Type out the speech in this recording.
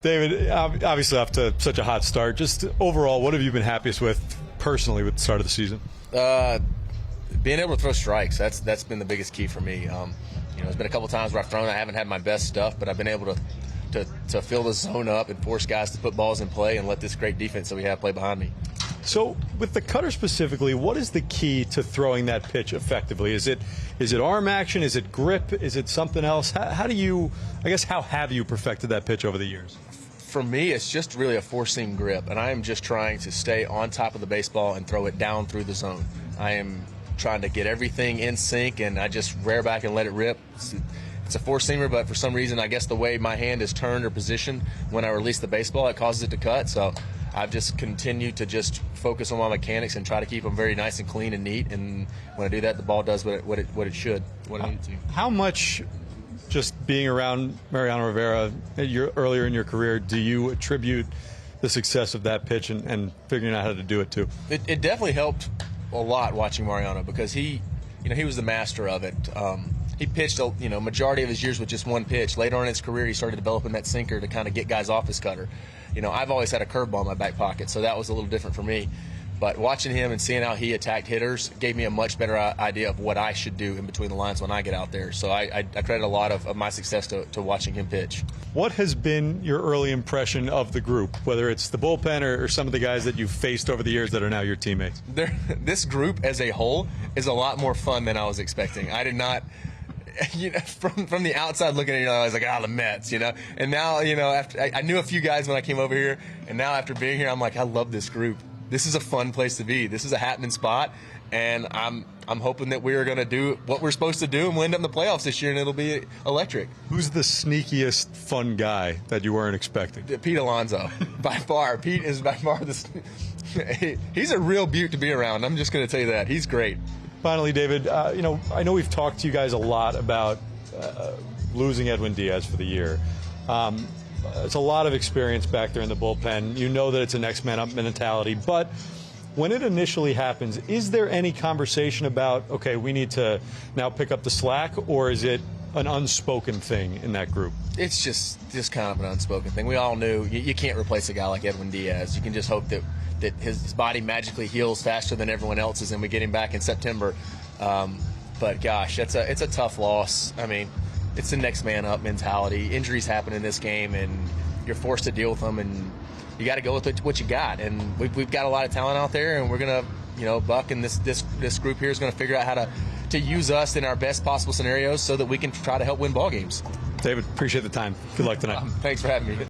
David, obviously off to such a hot start. Just overall, what have you been happiest with personally with the start of the season? Being able to throw strikes, that's been the biggest key for me. There's been a couple times where I've thrown, I haven't had my best stuff, but I've been able to fill the zone up and force guys to put balls in play and let this great defense that we have play behind me. So with the cutter specifically, what is the key to throwing that pitch effectively? Is it arm action? Is it grip? Is it something else? How have you perfected that pitch over the years? For me, it's just really a four-seam grip, and I am just trying to stay on top of the baseball and throw it down through the zone. I am trying to get everything in sync, and I just rear back and let it rip. It's a four-seamer, but for some reason, I guess the way my hand is turned or positioned when I release the baseball, it causes it to cut. So I've just continued to just focus on my mechanics and try to keep them very nice and clean and neat. And when I do that, the ball does what it should, what it needs to. How much, just being around Mariano Rivera earlier in your career, do you attribute the success of that pitch and figuring out how to do it too? It definitely helped a lot watching Mariano because he was the master of it. He pitched majority of his years with just one pitch. Later on in his career, he started developing that sinker to kind of get guys off his cutter. I've always had a curveball in my back pocket, so that was a little different for me. But watching him and seeing how he attacked hitters gave me a much better idea of what I should do in between the lines when I get out there. So I credit a lot of my success to watching him pitch. What has been your early impression of the group, whether it's the bullpen or some of the guys that you've faced over the years that are now your teammates? This group as a whole is a lot more fun than I was expecting. I did not... from the outside looking at it, I was like, the Mets, And now, after I knew a few guys when I came over here, and now after being here, I'm like, I love this group. This is a fun place to be. This is a happening spot, and I'm hoping that we're going to do what we're supposed to do, and we'll end up in the playoffs this year, and it'll be electric. Who's the sneakiest fun guy that you weren't expecting? Pete Alonso, by far. Pete is by far he's a real beaut to be around. I'm just going to tell you that. He's great. Finally, David, I know we've talked to you guys a lot about losing Edwin Diaz for the year. It's a lot of experience back there in the bullpen. You know that it's a next man up mentality, but when it initially happens, is there any conversation about, okay, we need to now pick up the slack, or is it an unspoken thing in that group? It's just kind of an unspoken thing. We all knew you can't replace a guy like Edwin Diaz. You can just hope that his body magically heals faster than everyone else's, and we get him back in September. But gosh, it's a tough loss. I mean, it's the next man up mentality. Injuries happen in this game, and you're forced to deal with them, and you got to go with what you got. And we've got a lot of talent out there, and we're gonna, Buck and this group here is gonna figure out how to use us in our best possible scenarios so that we can try to help win ball games. David, appreciate the time. Good luck tonight. Thanks for having me.